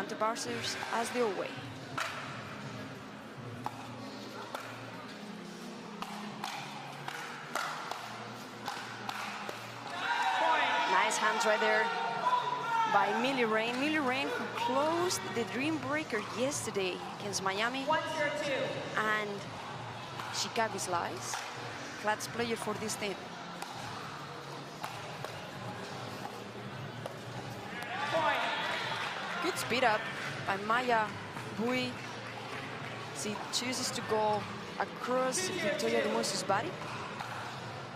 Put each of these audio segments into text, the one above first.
Canto Bouncers as the away. Nice hands right there by Milan Rane. Milan Rane, who closed the Dreambreaker yesterday against Miami. 1-0-2. And Chicago Slice, clutch player for this team. Good speed up by Mya Bui. She chooses to go across Victoria DiMuzio's body.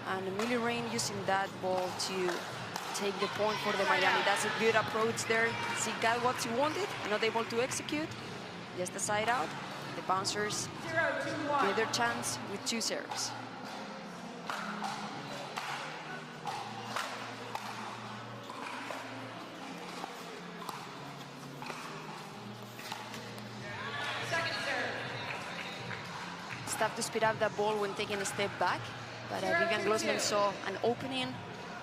And Milan Rane using that ball to take the point for the Miami. That's a good approach there. She got what she wanted, not able to execute. Just a side out. The bouncers get their chance with 2 serves. It's tough to speed up that ball when taking a step back, but Vivian Glozman saw an opening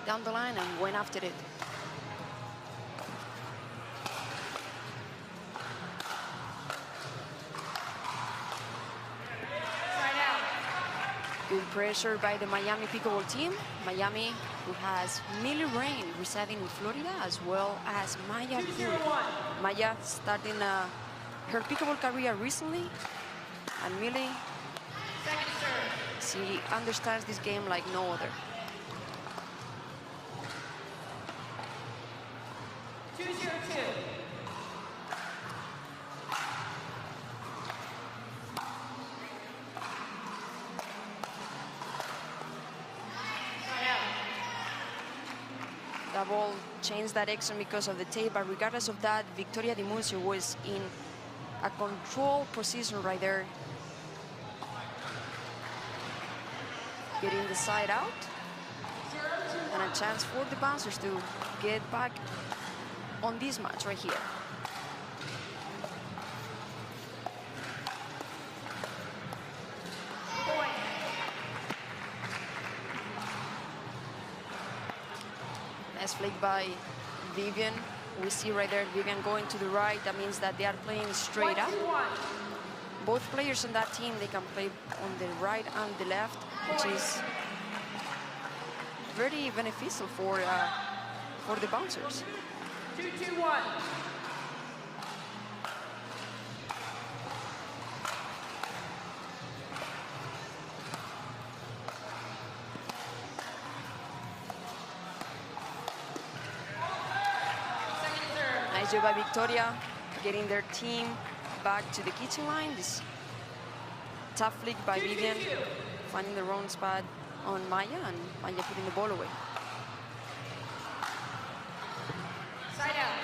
down the line and went after it. Good pressure by the Miami Pickleball team. Miami, who has Milan Rane residing in Florida, as well as Mya Bui. Mya starting her pickleball career recently, and Millie, she understands this game like no other. 2-0-2. The ball changed direction because of the tape, but regardless of that, Victoria DiMuzio was in a control position right there. Getting the side out. And a chance for the bouncers to get back on this match right here. Nice flick by Vivian. We see right there Vivian going to the right. That means that they are playing straight up. Both players on that team, they can play on the right and the left, which is very beneficial for the bouncers. 2-2-1. Nice job by Victoria, getting their team back to the kitchen line. This tough flick by Vivian, finding the wrong spot on Mya, and Mya putting the ball away. Side out.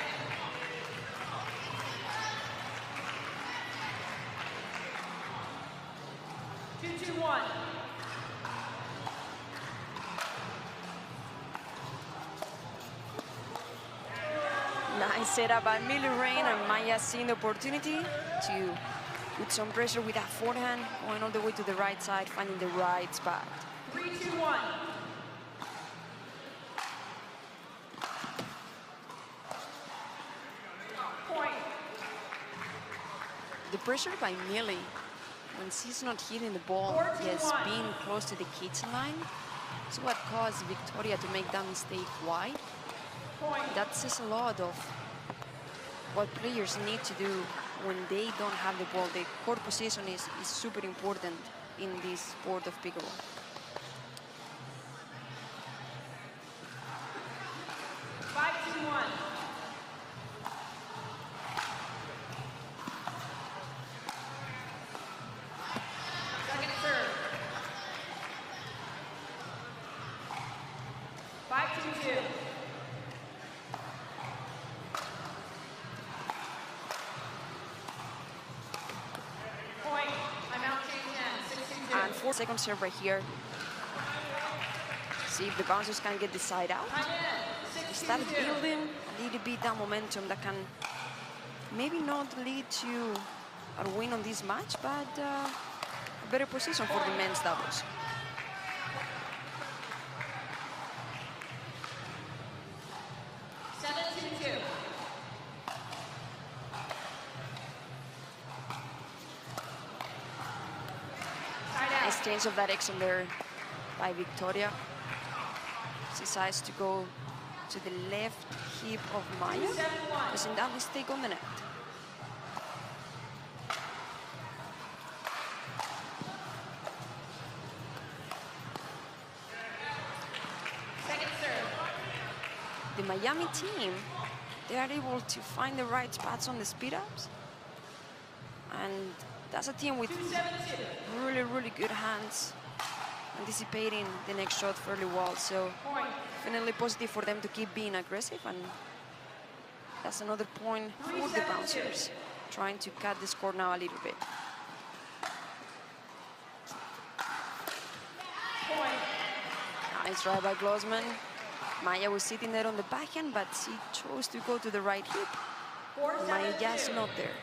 Nice setup by Milan Rane, and Mya seeing the opportunity to put some pressure with that forehand, going all the way to the right side, finding the right spot. 3-2-1. Point. The pressure by Millie, when she's not hitting the ball, yes, being close to the kitchen line, is what caused Victoria to make that mistake wide. That says a lot of what players need to do when they don't have the ball. The court position is super important in this sport of pickleball. Second serve. 5-2-2. Point. I'm out change hand. 6-2-2. And 4 second serve right here. See if the bouncers can get the side out. Start building a little bit that momentum that can maybe not lead to a win on this match, but a better position for the men's doubles. change of direction there by Victoria. She decides to go to the left hip of Mya, causing that mistake on the net. Second serve. The Miami team, they are able to find the right spots on the speed-ups. And that's a team with really, really good hands, anticipating the next shot fairly well. So definitely positive for them to keep being aggressive. And that's another point for the bouncers, trying to cut the score now a little bit. Nice drive by Glozman. Mya was sitting there on the backhand, but she chose to go to the right hip. Mya just not there.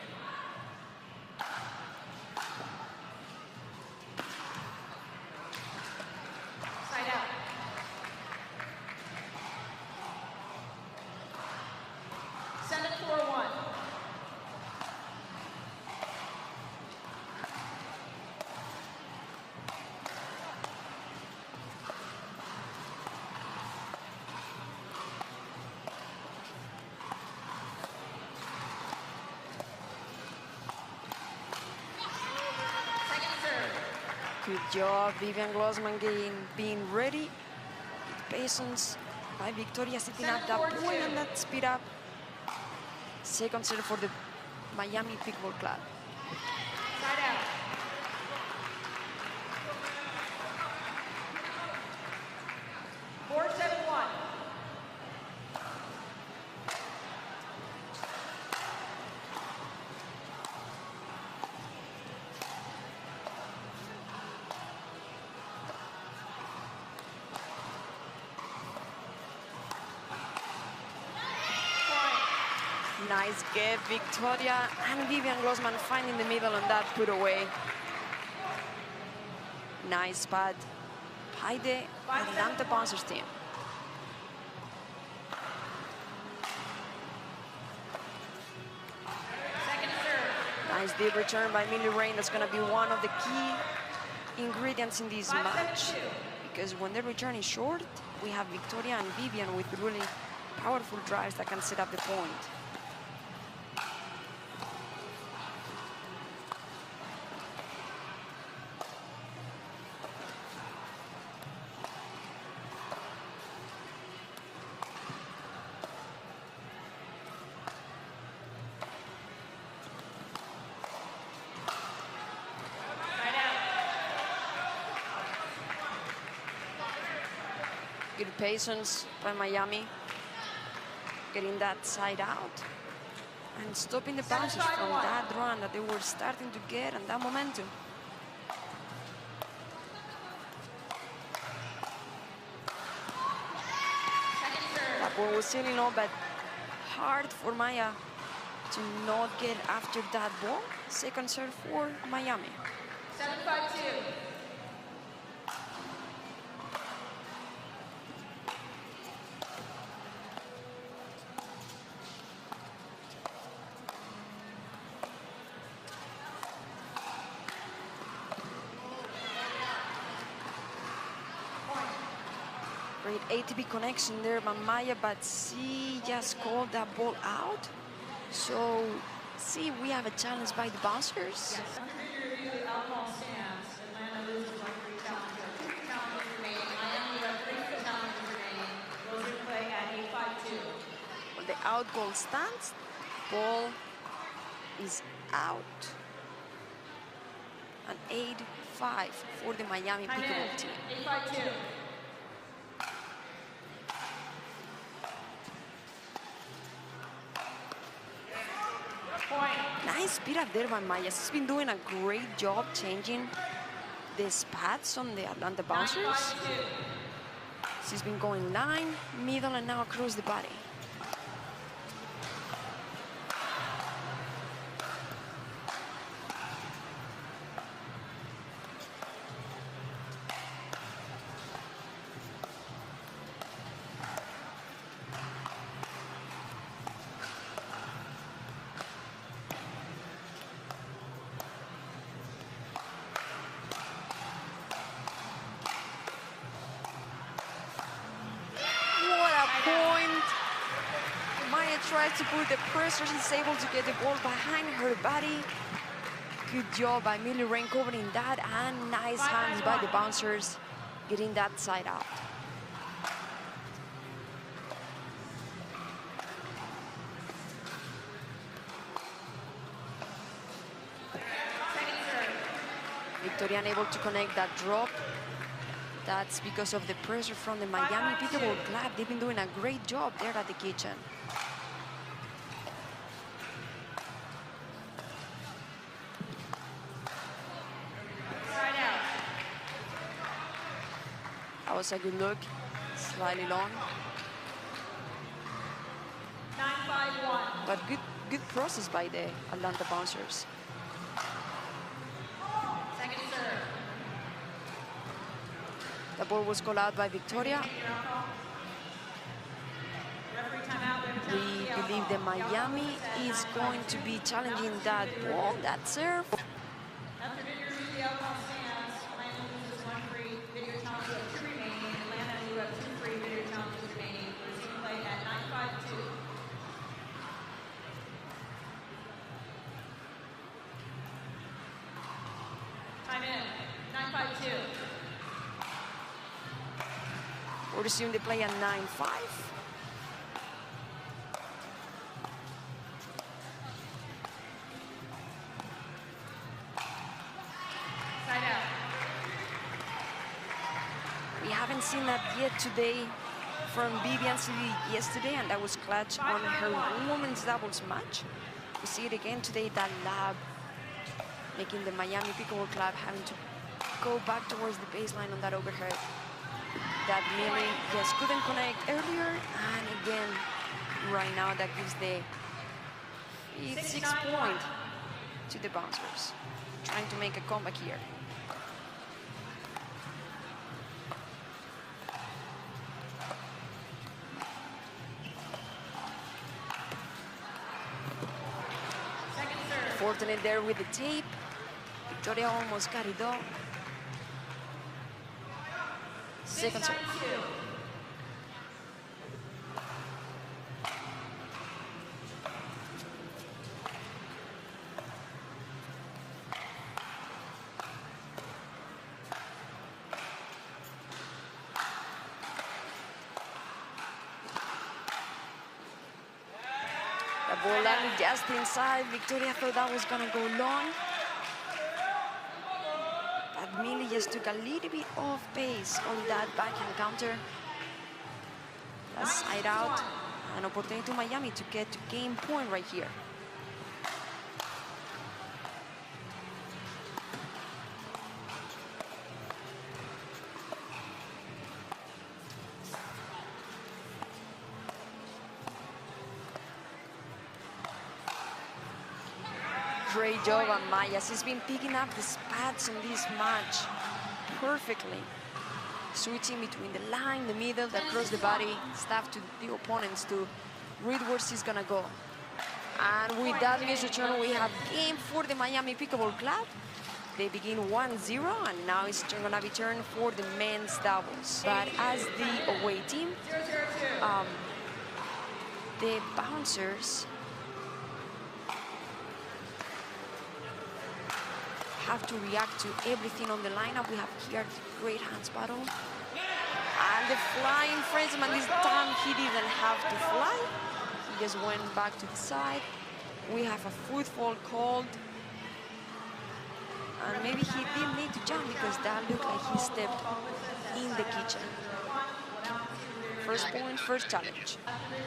Side out. Send it 4-1. Good job, Vivian Glozman being ready. With patience by Victoria, setting up that point and that speed up. Second serve for the Miami Pickleball Club. Side out. Board 7-1. Nice get, Victoria and Vivian Glozman finding the middle on that put away. Nice spot by the Atlanta Bouncers team. Second serve. Nice deep return by Milan Rane. That's going to be one of the key ingredients in this match. Because when the return is short, we have Victoria and Vivian with really powerful drives that can set up the point. Good patience by Miami, getting that side out and stopping the bouncers from that run that they were starting to get and that momentum. That ball was sailing on, but hard for Mya to not get after that ball. Second serve for Miami. 7-5-2. Great ATP connection there by Mya, but she just called that ball out. So, see, we have a challenge by the bouncers. Yes, under review, the alcohol stands. Atlanta loses on 3 challenges. 2 challenges remaining. Miami have 3 challenges remaining. Those in play at 8-5-2. When the out goal stands, ball is out. An 8-5 for the Miami Pickleball team. 8-5-2. Nice speed up there by Mya. She's been doing a great job changing the spots on the Atlanta bouncers. She's been going line, middle, and now across the body. tries to put the pressure. She's able to get the ball behind her body. Good job by Milan Rane covering that, and nice hands by the bouncers getting that side out. Victoria unable to connect that drop. That's because of the pressure from the Miami Pickleball Club. They've been doing a great job there at the kitchen. That was a good look, slightly long. 9-5-1. But good process by the Atlanta bouncers. Second serve. The ball was called out by Victoria. Referee timeout. We believe that Miami is going to be challenging that ball, that serve. After Devilliers leave the alcohol stands, Miami loses 1 free. Devilliers challenges have 2 remaining. Atlanta, you have 2 free. Devilliers challenges remaining. Resume play at 9-5-2. Time in. 9-5-2. We'll resume the play at 9-5. Side out. We haven't seen that yet today from Vivian yesterday, and that was clutch on her women's doubles match. We see it again today, that lab making the Miami Pickleball Club having to go back towards the baseline on that overhead. That Millie just couldn't connect earlier, and again, right now that gives the 6 point to the bouncers, trying to make a comeback here. Second serve. Fortunate there with the tape. Victoria almost got it off. Second serve. 6-9-2. The ball landed just inside. Victoria thought that was gonna go long. But Millie just took a little bit off pace on that backhand counter. That's side out. An opportunity to Miami to get to game point right here. Great job on Maya. She's been picking up the spats on this match perfectly. Switching between the line, the middle, across the body, stuff to the opponents to read where she's gonna go. And with that news return, we have game for the Miami Pickleball Club. They begin 1-0, and now it's gonna be turn for the men's doubles. But as the away team, the bouncers have to react to everything on the lineup. We have here the great hands battle. And the flying Frenchman, this time he didn't have to fly. He just went back to the side. We have a football called. And maybe he didn't need to jump because that looked like he stepped in the kitchen. First point, first challenge.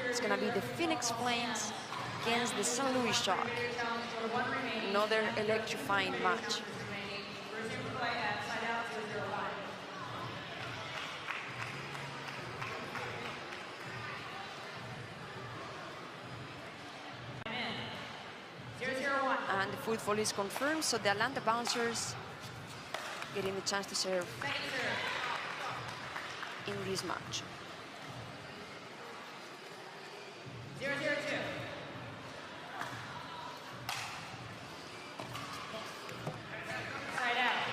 It's gonna be the Phoenix Flames against the St. Louis Shark. Another electrifying match. And the football is confirmed, so the Atlanta bouncers getting the chance to serve in this match. 0-0-2. Side out.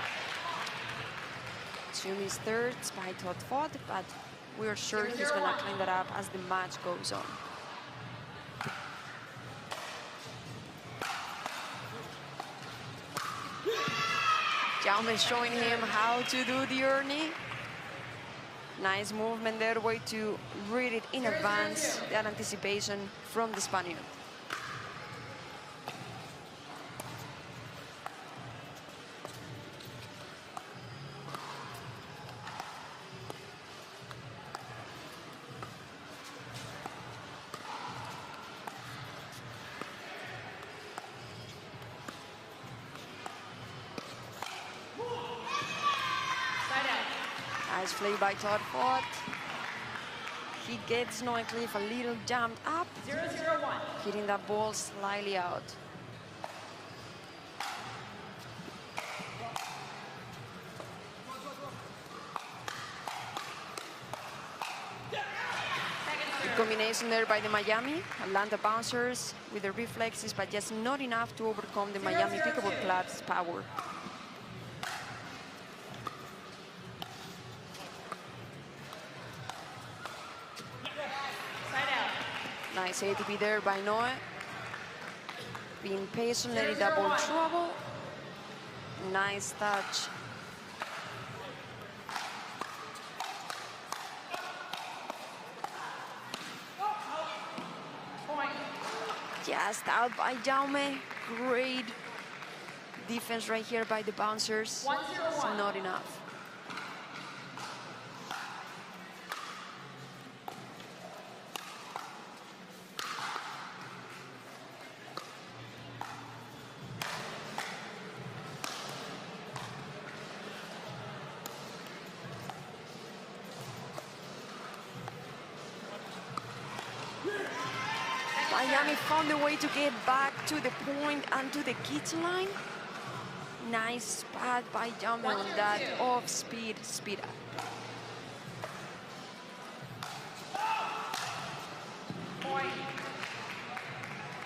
Jaume is third by Todd Fought, but we are sure he's going to clean that up as the match goes on. Jaume is showing him how to do the Ernie. Nice movement there, way to read it in advance, that anticipation from the Spaniard. Nice play by Todd Fought. He gets Noe Khlif a little jammed up, 0-0-1. hitting that ball slightly out. Good combination there by the Miami. Atlanta bouncers with the reflexes, but just not enough to overcome the Miami Pickleball Club's power. Nice ATP there by Noe. Being patient, letting that ball trouble. Nice touch. Just out by Jaume. Great defense right here by the bouncers. It's not enough. Miami found a way to get back to the point and to the kitchen line. Nice spot by Jaume on that off-speed speed up.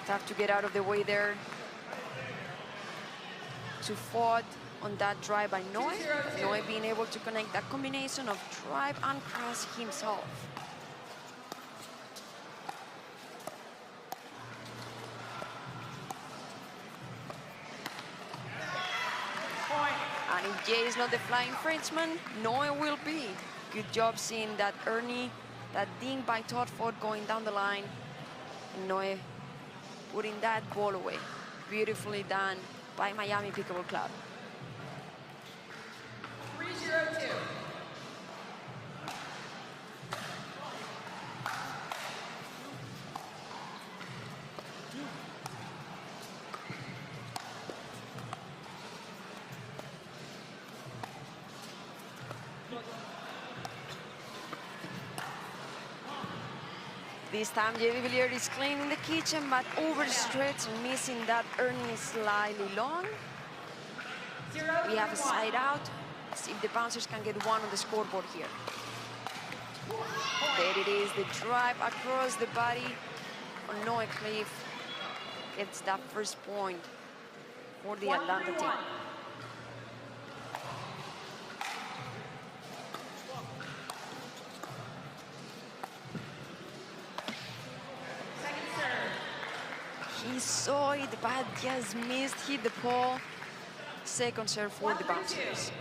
Tough to get out of the way there. To Fought on that drive by Noe. Noe being able to connect that combination of drive and cross himself. And if Jay is not the flying Frenchman, Noe will be. Good job seeing that Ernie, that ding by Todd Fought going down the line. And Noe putting that ball away. Beautifully done by Miami Pickleball Club. 3-0-2. This time, Devilliers is cleaning the kitchen, but overstretched, missing that Ernie slightly long. We have a side out. See if the bouncers can get one on the scoreboard here. There it is, the drive across the body on Noe Khlif. Gets that first point for the Atlanta team. He saw it, but just missed, hit the ball. Second serve for the bouncers.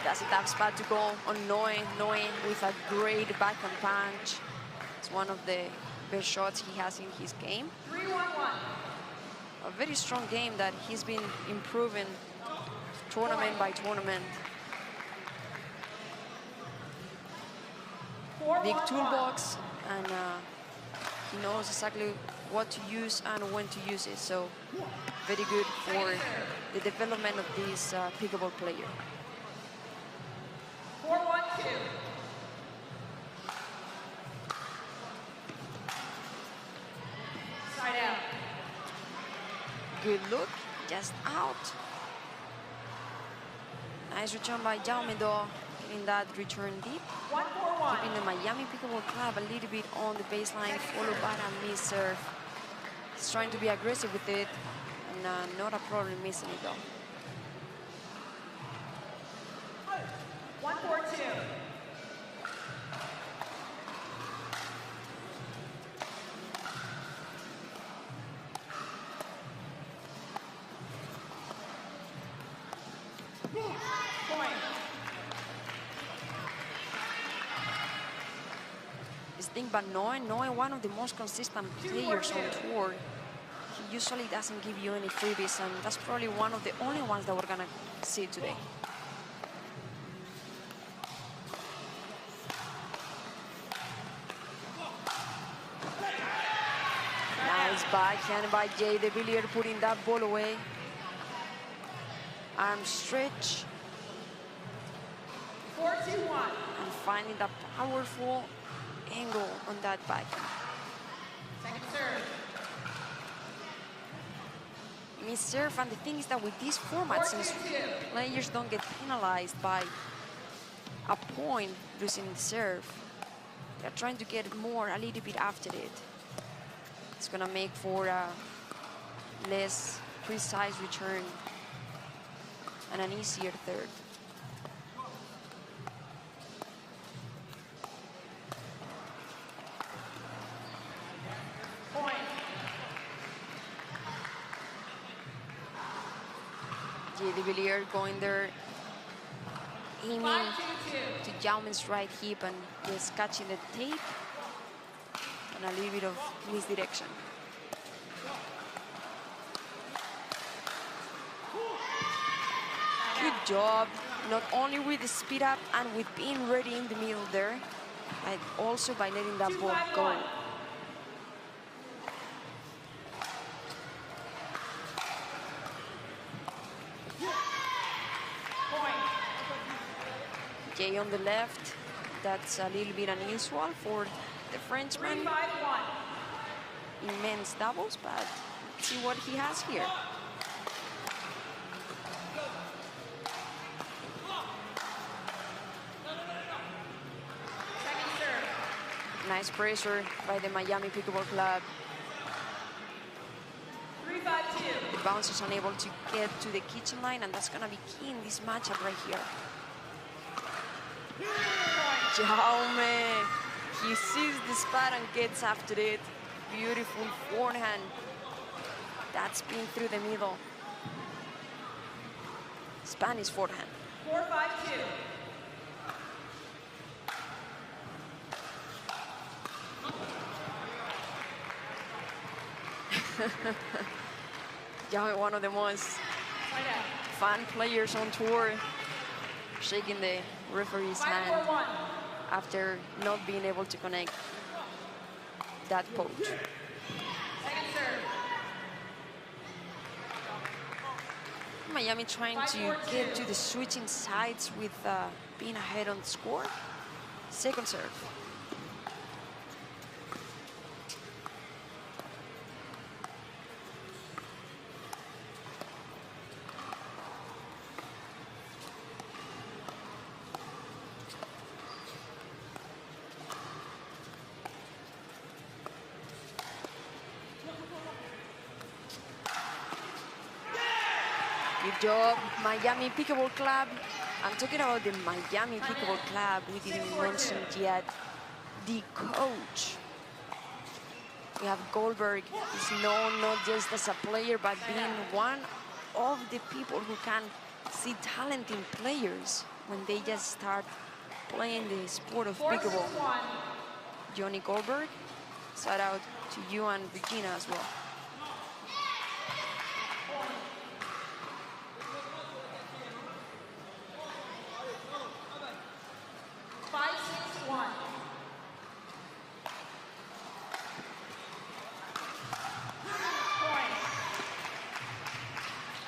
That's a tough spot to go on Noe. Noe with a great backhand punch. It's one of the best shots he has in his game. 3-1-1. A very strong game that he's been improving tournament by tournament. Big toolbox, and he knows exactly what to use and when to use it. So very good for the development of this pickleball player. 4-1-2. Side out. Good look, just out. Nice return by Jaume though, in that return deep. 1-4-1. Keeping the Miami Pickleball Club a little bit on the baseline, followed by a miss serve. He's trying to be aggressive with it, and not a problem missing it though. 1-4-2. this thing, but Noe, one of the most consistent players on tour. He usually doesn't give you any freebies, and that's probably one of the only ones that we're gonna see today. Nice backhand by Jay Devilliers, putting that ball away. Arm stretch. 4-2-1. And finding that powerful angle on that backhand. Second serve. Miss-serve, and the thing is that with these formats, since players don't get penalized by a point losing the serve, they're trying to get more a little bit after it. It's gonna make for a less precise return and an easier third. Devilliers going there, aiming to Jaume's right hip and just catching the tape and a little bit of misdirection. Good job, not only with the speed up and with being ready in the middle there, but also by letting that ball go. Jay on the left, that's a little bit unusual for the Frenchman. 3-5-1. Immense doubles, but let's see what he has here. Second serve. Nice pressure by the Miami Pickleball Club. 3-5-2. The bounce is unable to get to the kitchen line, and that's gonna be key in this matchup right here. Jaume, he sees the spot and gets after it. Beautiful forehand. That's been through the middle. Spanish forehand. 4-5-2. Jaume, one of the most fun players on tour, shaking the referee's hand 5-4-1. after not being able to connect that poach. Second serve. Miami trying to get to the switching sides with being ahead on the score. Second serve. Good job, Miami Pickleball Club. I'm talking about the Miami Pickleball Club. We didn't mention yet the coach. We have Goldberg. He's known not just as a player, but being one of the people who can see talent in players when they just start playing the sport of pickleball. Johnny Goldberg, shout out to you and Regina as well.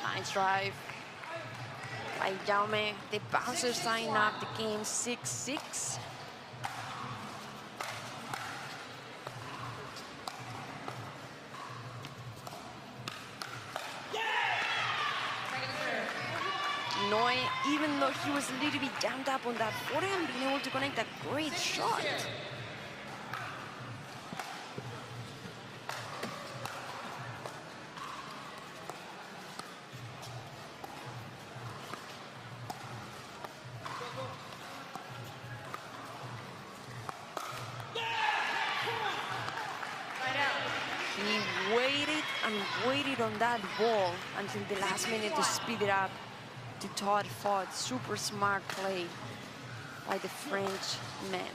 Nice drive by Jaume. The bouncers tying up the game 6-6. Noe, even though he was a little bit jammed up on that forehand, being able to connect a great shot. He waited and waited on that ball until the last minute to speed it up to Todd Fought. Super smart play by the French man.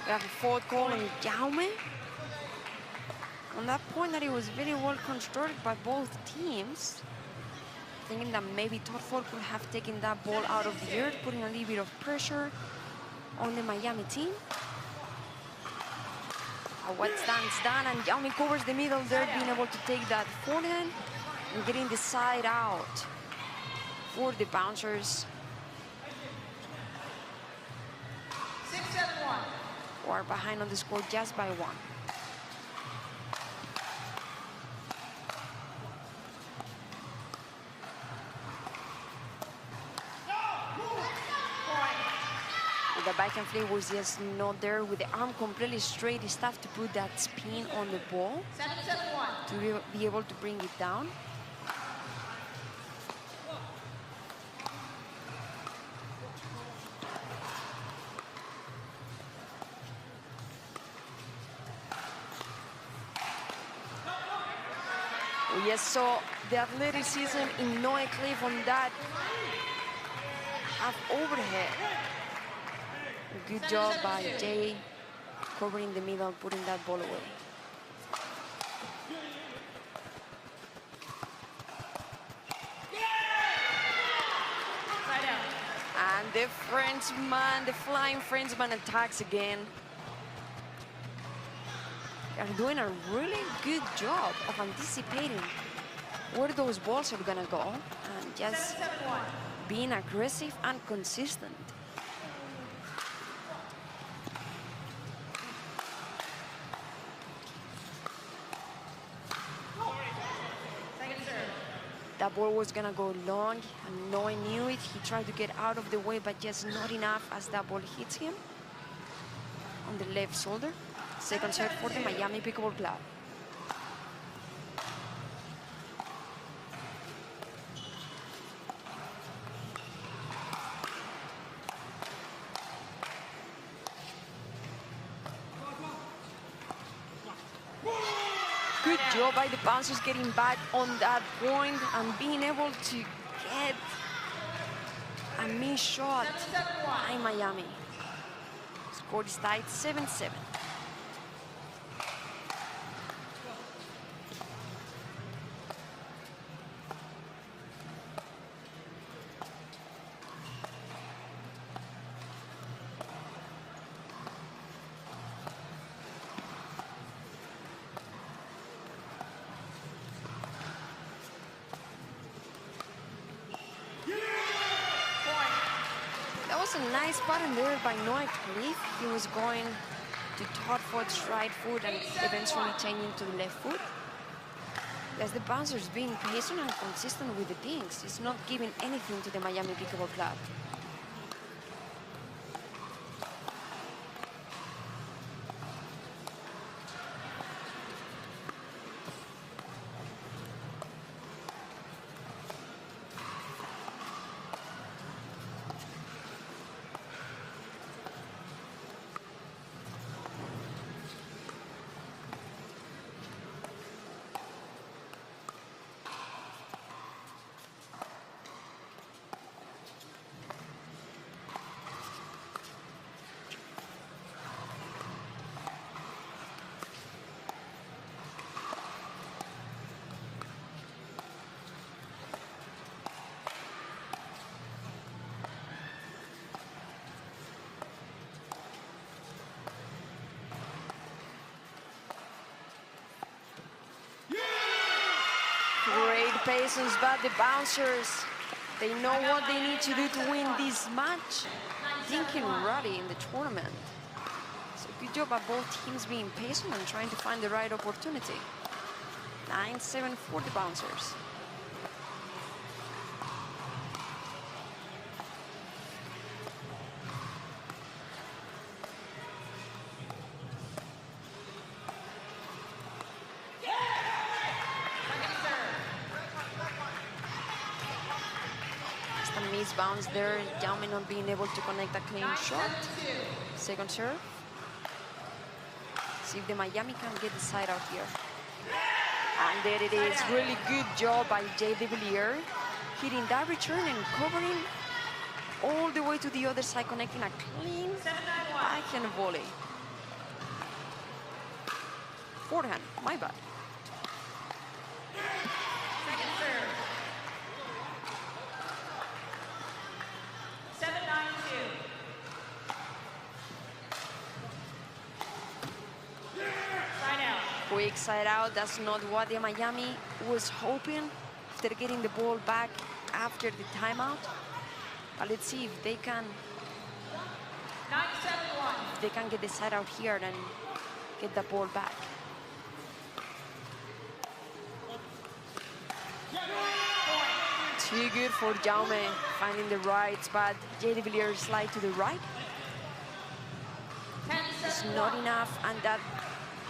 We have a fourth call on Jaume. On that point that it was very well constructed by both teams. Thinking that maybe Todd Fought could have taken that ball out of the air, putting a little bit of pressure on the Miami team. A wet stance done, and Jaume covers the middle there, being able to take that forehand and getting the side out for the bouncers. 6-7-1. Who are behind on the score just by one. The back and flip was just not there. With the arm completely straight, it's tough to put that spin on the ball 7-7-1. to be able to bring it down. We just saw the athleticism in Noe Khlif on that half overhead. Good job by Jay, covering the middle, putting that ball away. And the Frenchman, the flying Frenchman attacks again. They're doing a really good job of anticipating where those balls are gonna go and just being aggressive and consistent. That ball was gonna go long, and Noe knew it. He tried to get out of the way, but just not enough as that ball hits him on the left shoulder. Second serve for the Miami Pickleball Club. Good job by the bouncers getting back on that point and being able to get a missed shot by Miami. Score is tied 7-7. A nice pattern there by Noe Khlif. He was going to Todd Fought's right foot and eventually changing to the left foot. As the bouncers being patient and consistent with the pings, it's not giving anything to the Miami Pickleball Club. Great patience by the bouncers. They know what they need to do to win this match. Thinking ruddy in the tournament. So good job by both teams being patient and trying to find the right opportunity. 9-7 for the bouncers. Bounce there, Jaume not being able to connect a clean shot. Second serve. See if the Miami can get the side out here. And there it is. Really good job by Devilliers, hitting that return and covering all the way to the other side, connecting a clean backhand volley. forehand, my bad. Second serve. 7-9-2. Side out. Quick side out, that's not what the Miami was hoping after getting the ball back after the timeout. But let's see if they can 9-7-1. get the side out here and get the ball back. Too good for Jaume, finding the right spot. Devilliers slide to the right. It's not enough, and that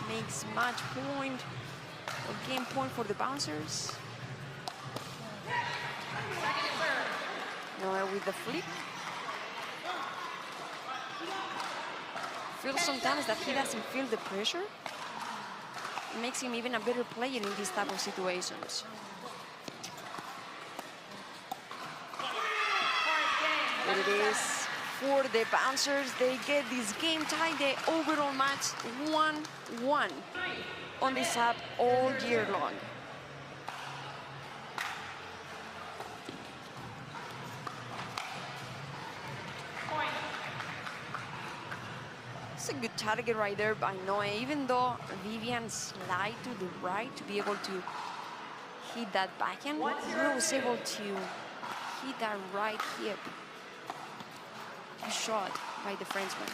makes match point or game point for the bouncers. Noe with the flip. Feels sometimes that he doesn't feel the pressure. It makes him even a better player in these type of situations. There it is for the bouncers. They get this game tied. The overall match 1-1 on this app all year long. It's a good target right there by Noe, even though Vivian slide to the right to be able to hit that backhand. Noe was able to hit that right hip. Good shot by the Frenchman.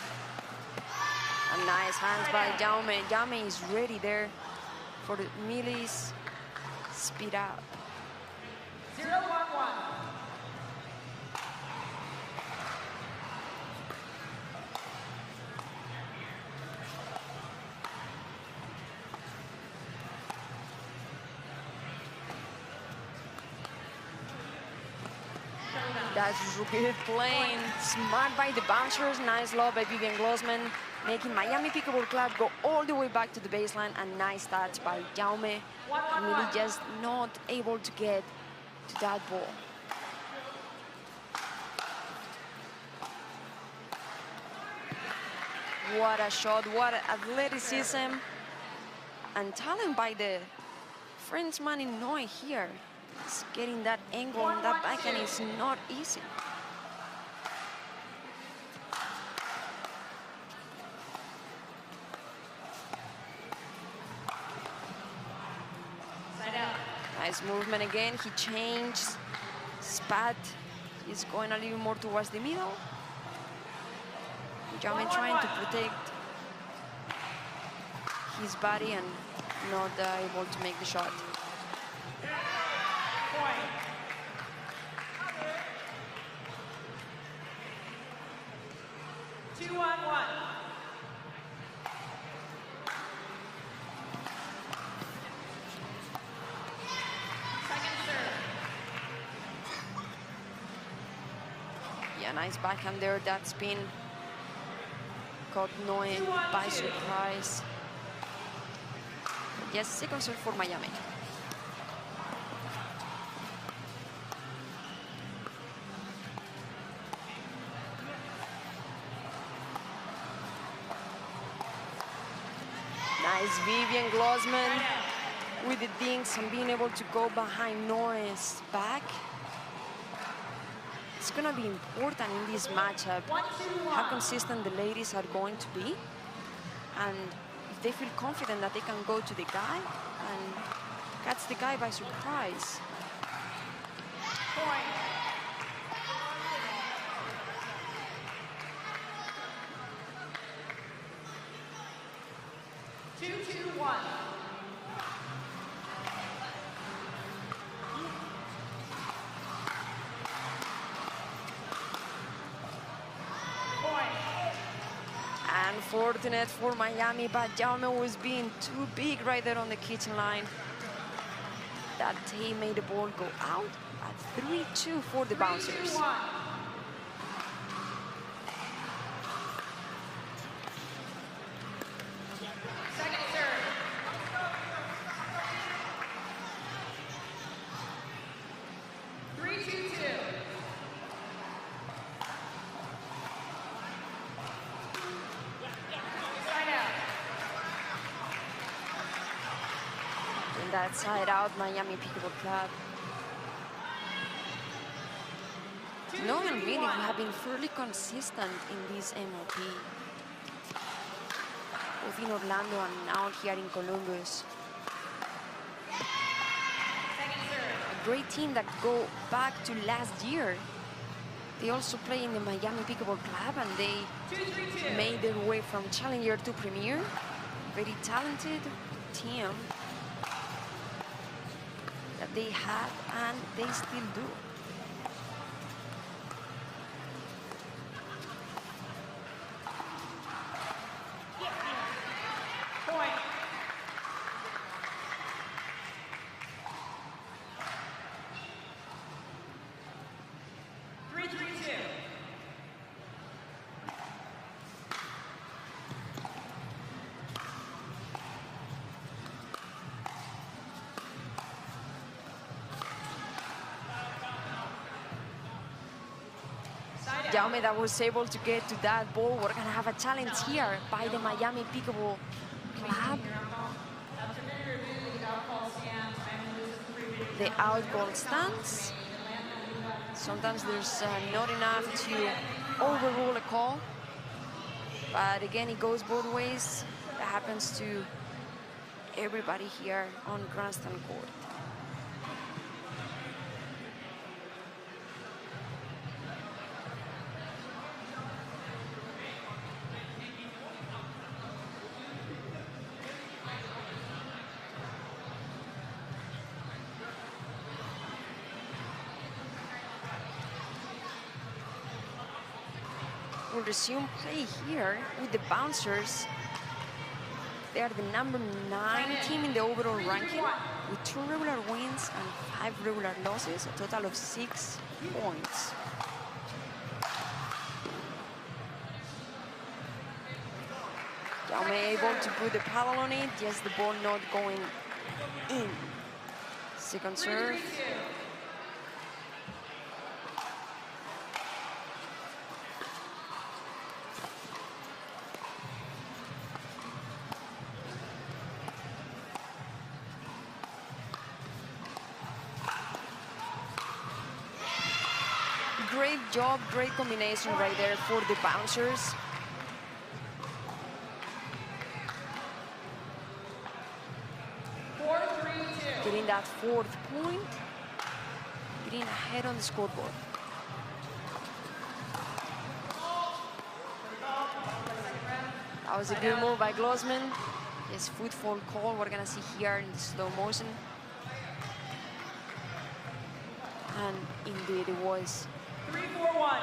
A nice hands by Jaume. Jaume is ready there for the Millie's speed up. 0-1-1. That's good playing. Smart by the bouncers. Nice lob by Vivian Glozman, making Miami Pickleball Club go all the way back to the baseline. And nice touch by Jaume. Really just not able to get to that ball. What a shot, what athleticism and talent by the Frenchman in Noe here. It's getting that angle and that backhand is not easy. Nice movement again. He changed spot. He's going a little more towards the middle. Jaume trying to protect his body and not able to make the shot. 2-1-1. Second serve. Yeah, nice backhand there. That spin caught Noe by surprise. Yes, second serve for Miami. Nice Vivian Glozman with the dinks and being able to go behind Noe's back. It's going to be important in this matchup how consistent the ladies are going to be, and if they feel confident that they can go to the guy and catch the guy by surprise. Point. 2-2-1. Unfortunate for Miami, but Jaume was being too big right there on the kitchen line. That he made the ball go out at 3-2 for the bouncers. 3-2-1. Second serve. 3-2-2. Side out. that side out, Miami Pickleball Club. Noe and Vich have been fairly consistent in this MLP. Both in Orlando and now here in Columbus. A great team that go back to last year. They also play in the Miami Pickleball Club and they made their way from Challenger to Premier. Very talented team that they had and they still do. Point. Jaume that was able to get to that ball. We're gonna have a challenge here by the Miami Pickleball Club. The out goal stance. Sometimes there's not enough to overrule a call, but again, it goes both ways. That happens to everybody here on Grandstand Court. We'll resume play here with the Bouncers. They are the number 9 team in the overall ranking with 2 regular wins and 5 regular losses, a total of 6 points. Jaume able to put the paddle on it, yes, the ball not going in. Second serve. Great job, great combination right there for the Bouncers. Getting that 4th point, getting ahead on the scoreboard. That was a good move by Glozman. His footfall call, we're gonna see here in the slow motion. And indeed it was. 3-4-1.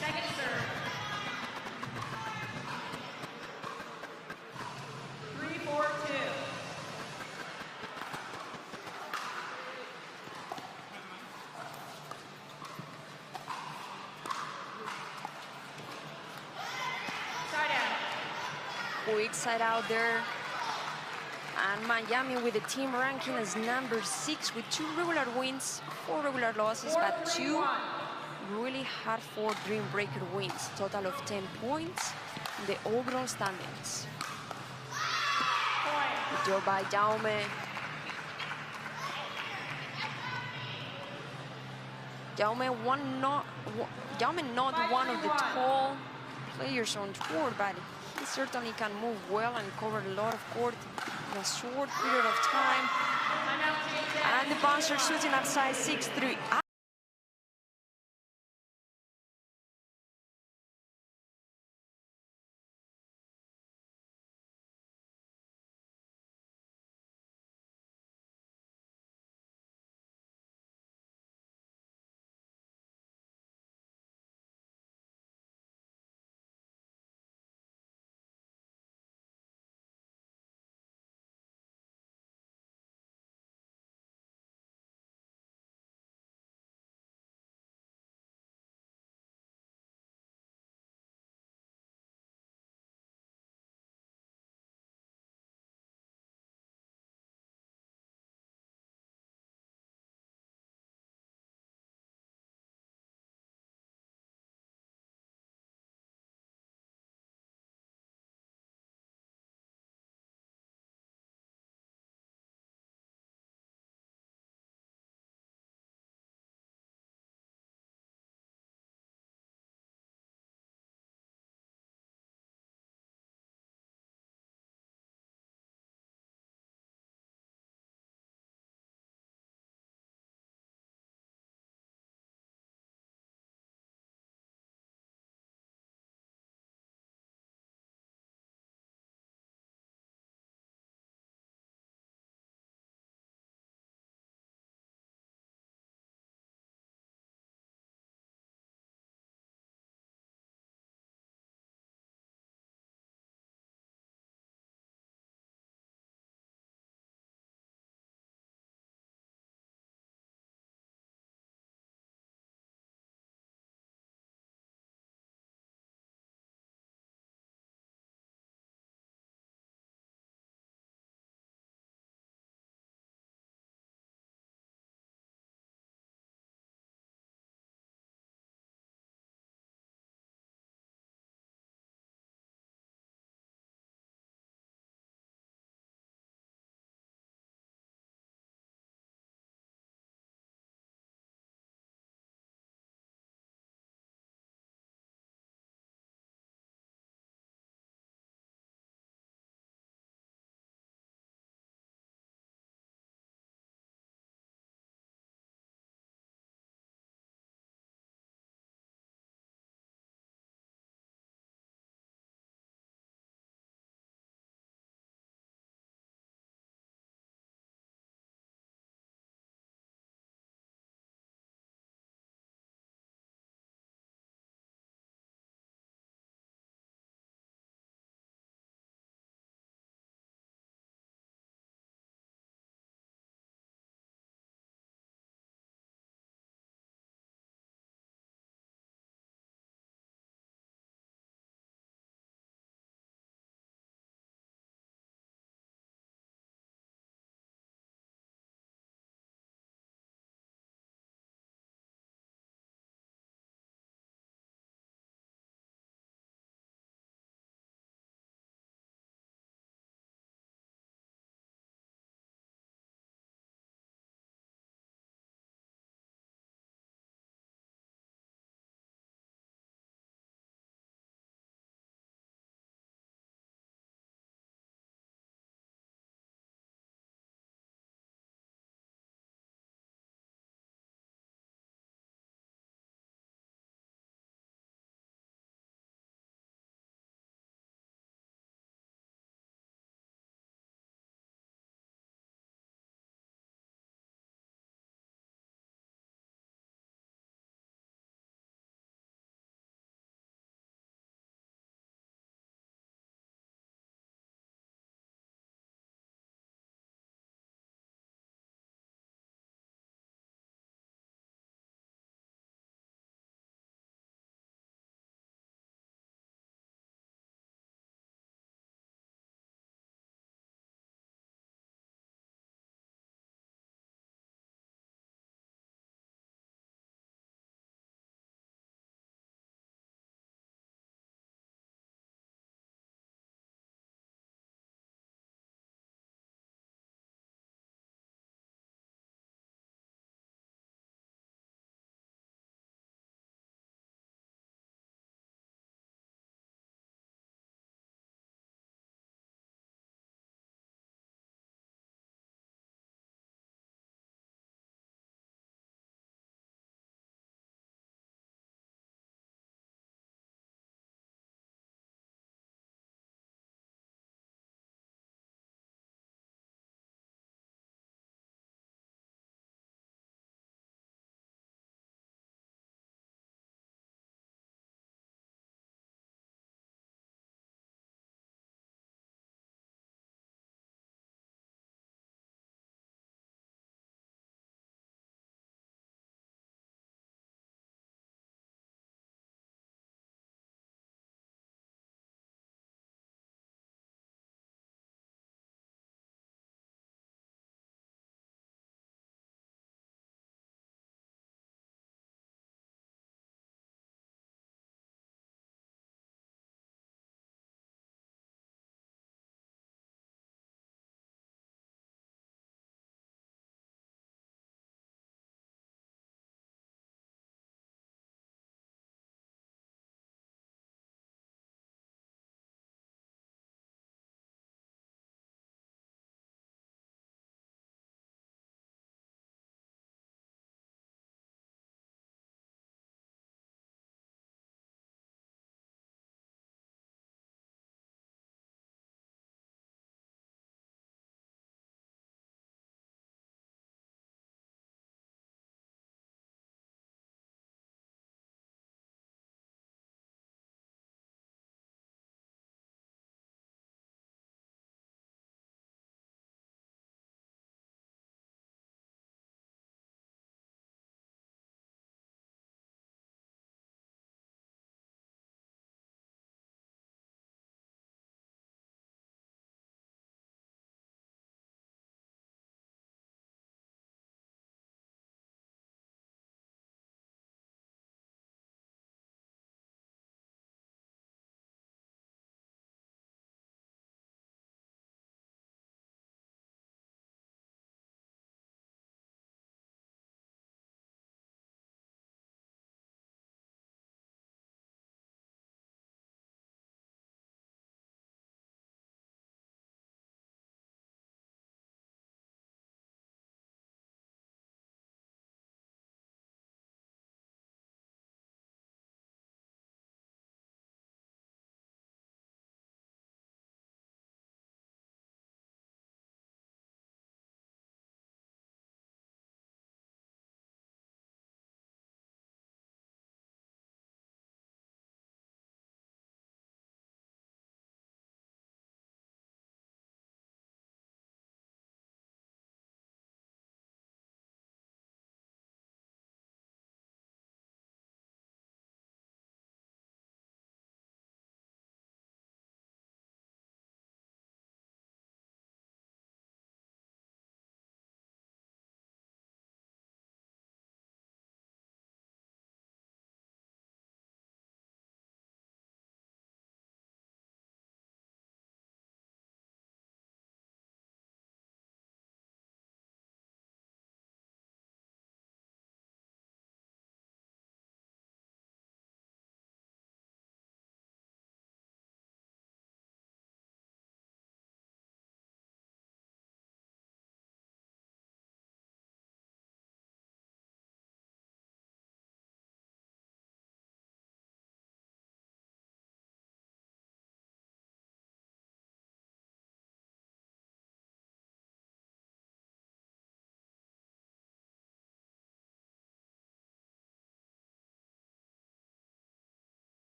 Second serve. 3-4-2. Side out. Quick side out there. And Miami with the team ranking as number 6 with 2 regular wins, 4 regular losses, but 2 really hard-fought Dreambreaker wins. Total of 10 points in the overall standings. Good job by Jaume. Jaume not one of the tall players on tour, but he certainly can move well and cover a lot of court in a short period of time. And the bouncer shooting at size 6'3".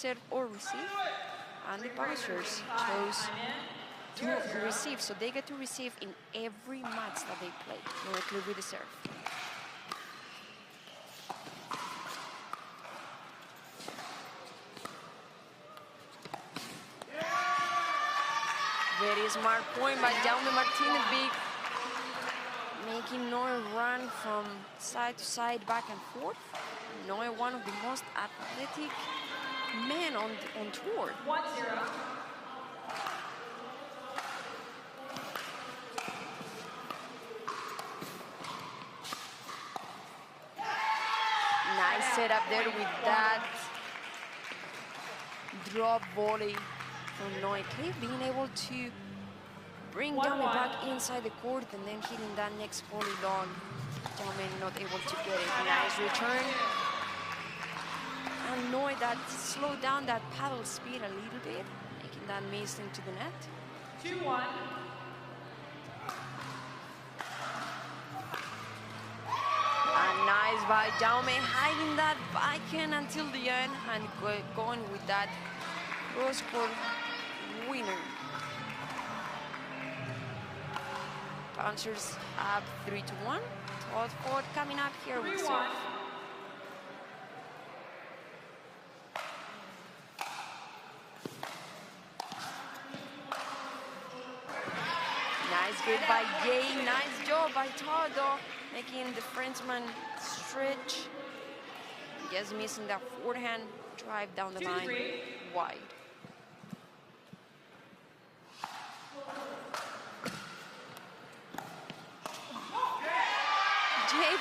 serve or receive, and the publishers chose to receive, so they get to receive in every match that they play. Noe Khlif with the serve. Very smart point by Jaume Martinez, making Noe run from side to side, back and forth. Noe, one of the most athletic men on tour. 1-0. Nice setup there with that drop volley from Noe Khlif, being able to bring Jaume back inside the court and then hitting that next volley long. Jaume not able to get it. Nice return. And Noe that slowed down that paddle speed a little bit, making that miss into the net. 2-1. And nice by Jaume, hiding that backhand until the end and going with that cross-court winner. Bouncers up 3-1. Todd Fought coming up here with serve. Nice good by Jay. Nice job by Todd, though, making the Frenchman stretch. Just missing that forehand drive down the line wide.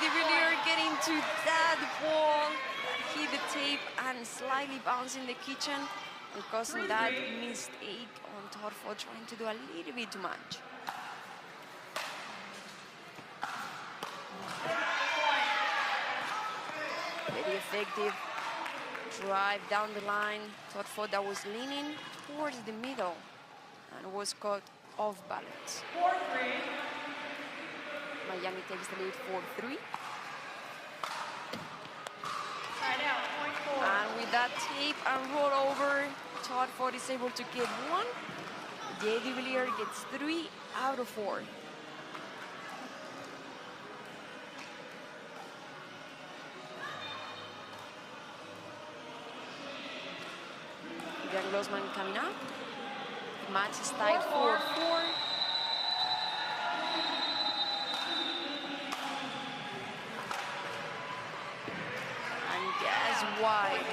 Devilliers getting to that ball, hit the tape and slightly bouncing the kitchen, and causing that mistake on Todd Fought, trying to do a little bit too much. Very effective drive down the line. Todd Fought that was leaning towards the middle and was caught off balance. 4-3. Miami takes the lead 4-3. Side out, point 4. And with that tape and roll over, Todd Fought is able to get 1. Devilliers gets 3 out of 4. Vivian Glozman coming up. The match is tied 4-4. Wide.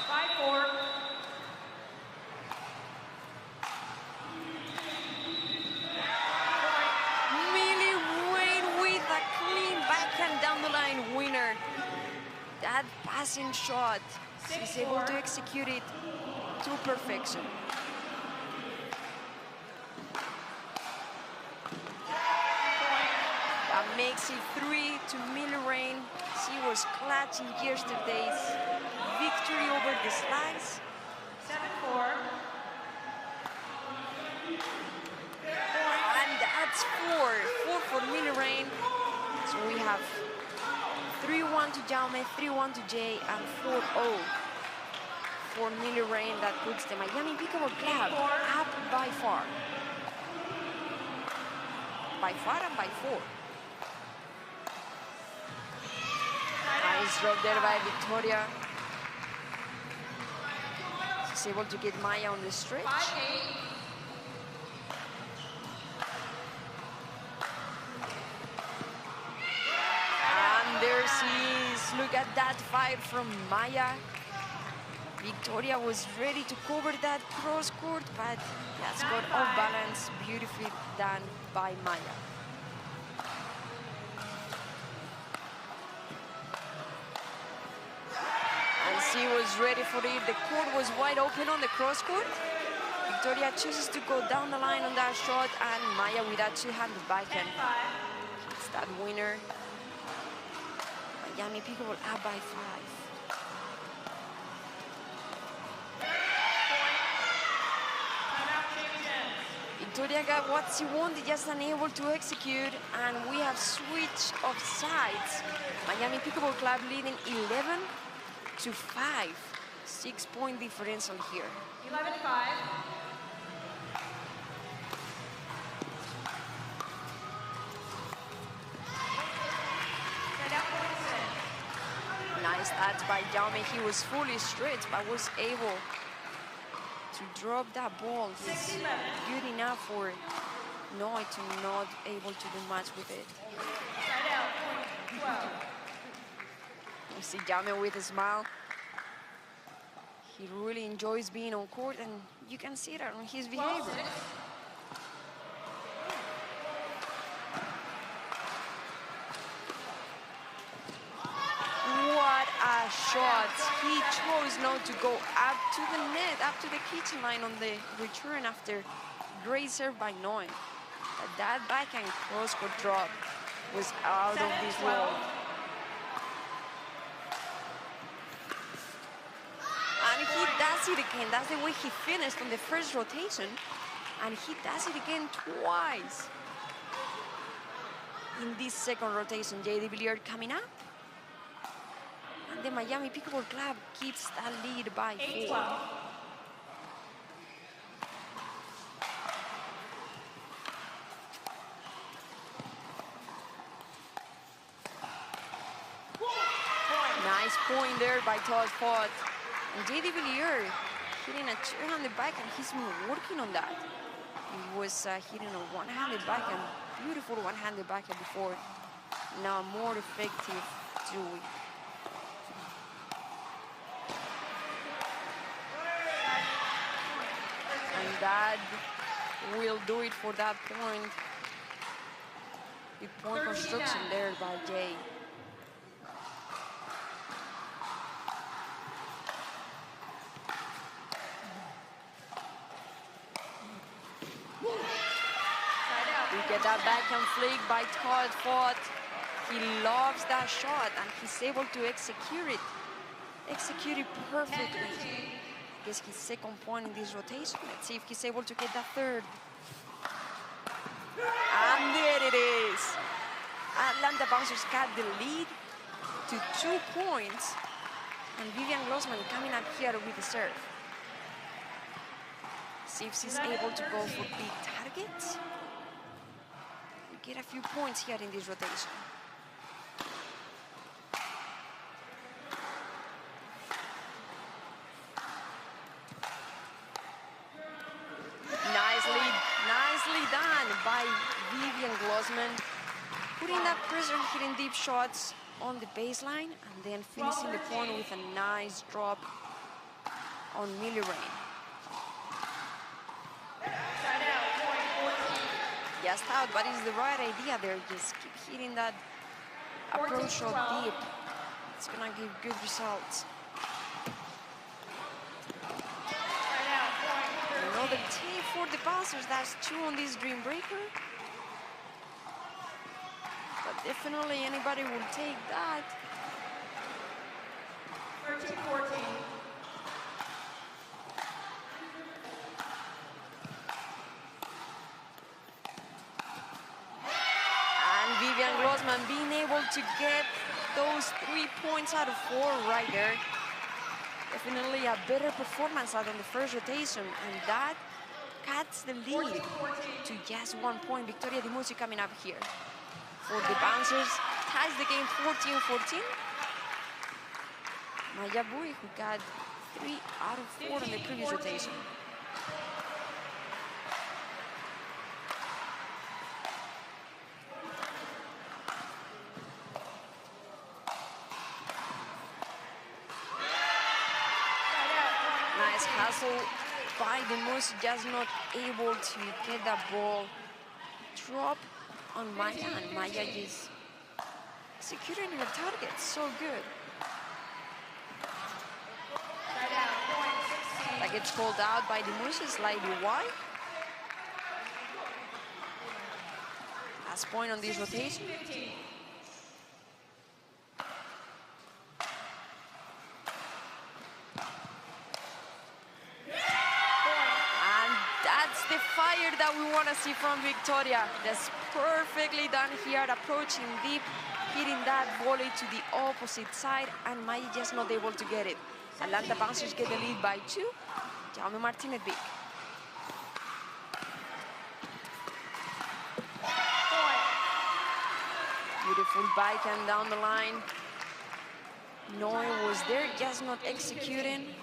5-4. Mya Bui with a clean backhand down the line winner. That passing shot, she's able to execute it to perfection. Makes it 3 to Milan Rane. She was clutch in yesterday's victory over the Slice. 7-4. And that's 4 for Milan Rane. So we have 3-1 to Jaume, 3-1 to Jay, and 4-0 for Milan Rane. That puts the Miami Pickleball Club up by far. By far and by 4. Nice drop there by Victoria. She's able to get Mya on the stretch. 5-8. And there she is. Look at that fight from Mya. Victoria was ready to cover that cross court, but that's got off balance. Beautifully done by Mya. She was ready for it. The court was wide open on the cross court. Victoria chooses to go down the line on that shot, and Mya with that two-handed backhand hits that winner. Miami Pickleball up by 5. Victoria got what she wanted, just unable to execute, and we have switched of sides. Miami Pickleball Club leading 11-5. 6-point differential here. 11-5. Nice touch by Jaume. He was fully stretched, but was able to drop that ball. He's good enough for Noe to not able to do much with it. You see Jaume with a smile. He really enjoys being on court, and you can see that on his behavior. What a shot. He chose not to go up to the net, up to the kitchen line on the return after great serve by Noe. But that backhand cross-court drop was out of this world. And he does it again. That's the way he finished on the first rotation. And he does it again twice. In this second rotation, Devilliers coming up. And the Miami Pickleball Club keeps that lead by 4. Nice point there by Todd Fought. And Devilliers hitting a two-handed backhand. He's been working on that. He was hitting a one-handed backhand, beautiful one-handed backhand before. Now more effective doing. And that will do it for that point. Big point construction there by Jay. We get that backhand flick by Todd Fought. He loves that shot and he's able to execute it perfectly. Gets his second point in this rotation. Let's see if he's able to get that third. And there it is. Atlanta Bouncers got the lead to 2 points. And Vivian Glozman coming up here with the serve. See if she's able to go for big targets. We get a few points here in this rotation. Nicely done by Vivian Glozman. Putting that pressure, hitting deep shots on the baseline, and then finishing the point with a nice drop on Milan Rane. Just out, but it's the right idea there. Just keep hitting that approach shot deep. It's gonna give good results. Another tee for the Bouncers. That's 2 on this Dreambreaker. But definitely anybody will take that. 13-14. And Vivian Glozman being able to get those 3 points out of 4 right there. Definitely a better performance out on the first rotation, and that cuts the lead to just 1 point. Victoria DiMuzio coming up here for the Bouncers. Ties the game 14-14. Mya Bui, who got 3 out of 4 in the previous rotation. Nice hustle by DiMuzio, just not able to get that ball drop on Mya, and Mya is securing her target so good. That gets called out by DiMuzio, slightly wide. Last point on this rotation. That's the fire that we want to see from Victoria. That's perfectly done here, approaching deep, hitting that volley to the opposite side, and Maya just not able to get it. Atlanta bouncers get the lead by 2. Jaume Martinez big. Beautiful backhand down the line. Noe was there, just not executing.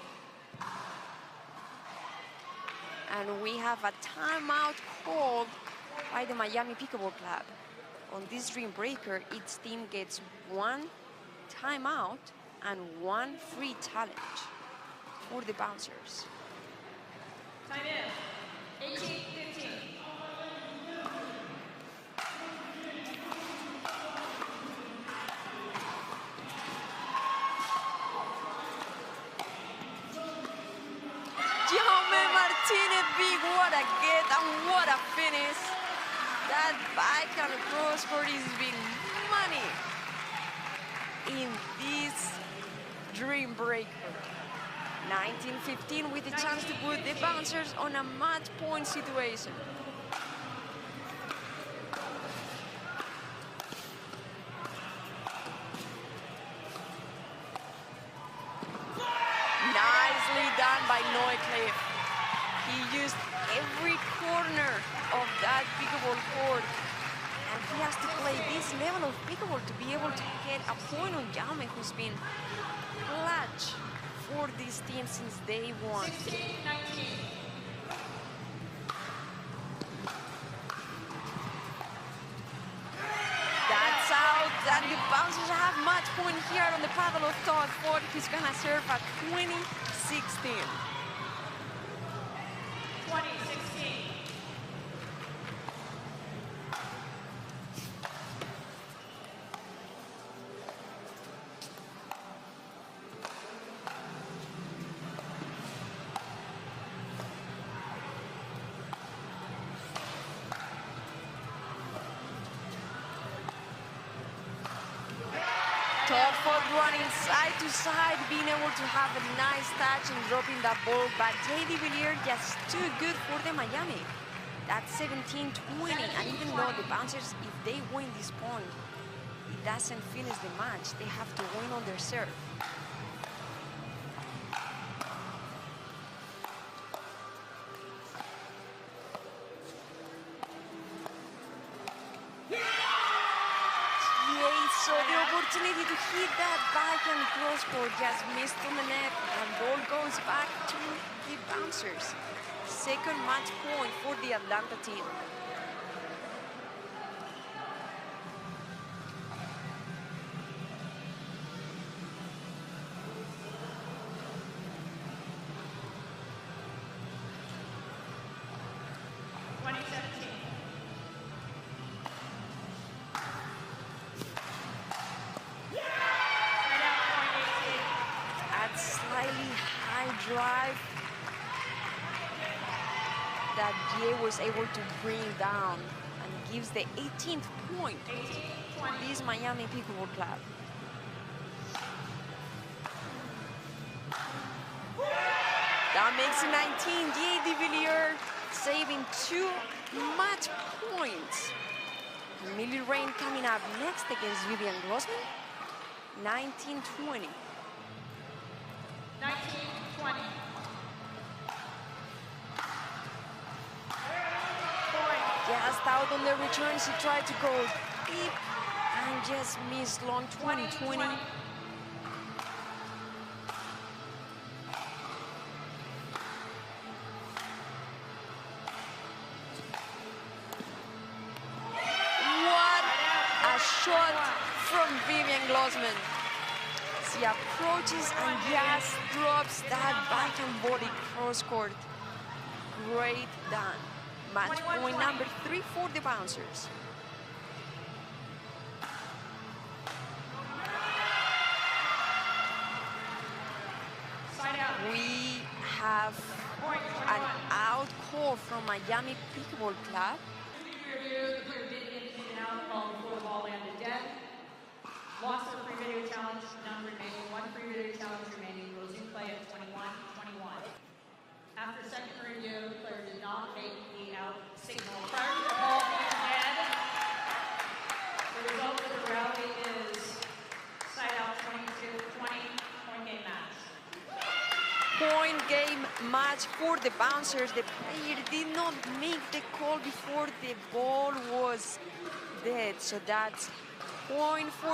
And we have a timeout called by the Miami Pickleball Club. On this Dreambreaker, each team gets 1 timeout and 1 free challenge for the bouncers. Time in. 18-15. Jaume Martinez big, what a get and what a finish. That backhand cross court is big money in this Dreambreaker. 19-15 with a chance to put the bouncers on a match point situation. Nicely done by Noe Khlif. He used every corner of that pickleball court, and he has to play this level of pickleball to be able to get a point on Jaume, who's been clutch for this team since day one. 16-19. That's out, and the bouncers have match point here on the paddle of Todd Fought. He's gonna serve at 20-16. 20-16. Todd Fought running side to side, being able to have a nice touch and dropping that ball, but Devilliers just too good for the Miami. That's 17-20, and even though the bouncers, if they win this point, it doesn't finish the match. They have to win on their serve. So the opportunity to hit that backhand cross court just missed on the net, and ball goes back to the bouncers. Second match point for the Atlanta team. Drive that Jay was able to bring down and gives the 18th point to this Miami Pickleball Club. That makes it 19. Jay Devilliers saving 2 match points. Milan Rane coming up next against Vivian Glozman. 19-20. 19-20. Just out on the returns, he tried to go deep and just missed long. 20-20. What a shot from Vivian Glozman. She approaches and just drops that backhand body cross court. Great done. Match point number 3 for the bouncers. We have an out call from Miami Pickleball Club. Review, the player did get in and out while the ball landed dead. Lost the free video challenge, none remaining. 1 free video challenge remaining. Resume play at 21-21. After second review, the player did not make match for the bouncers. The player did not make the call before the ball was dead. So that's point for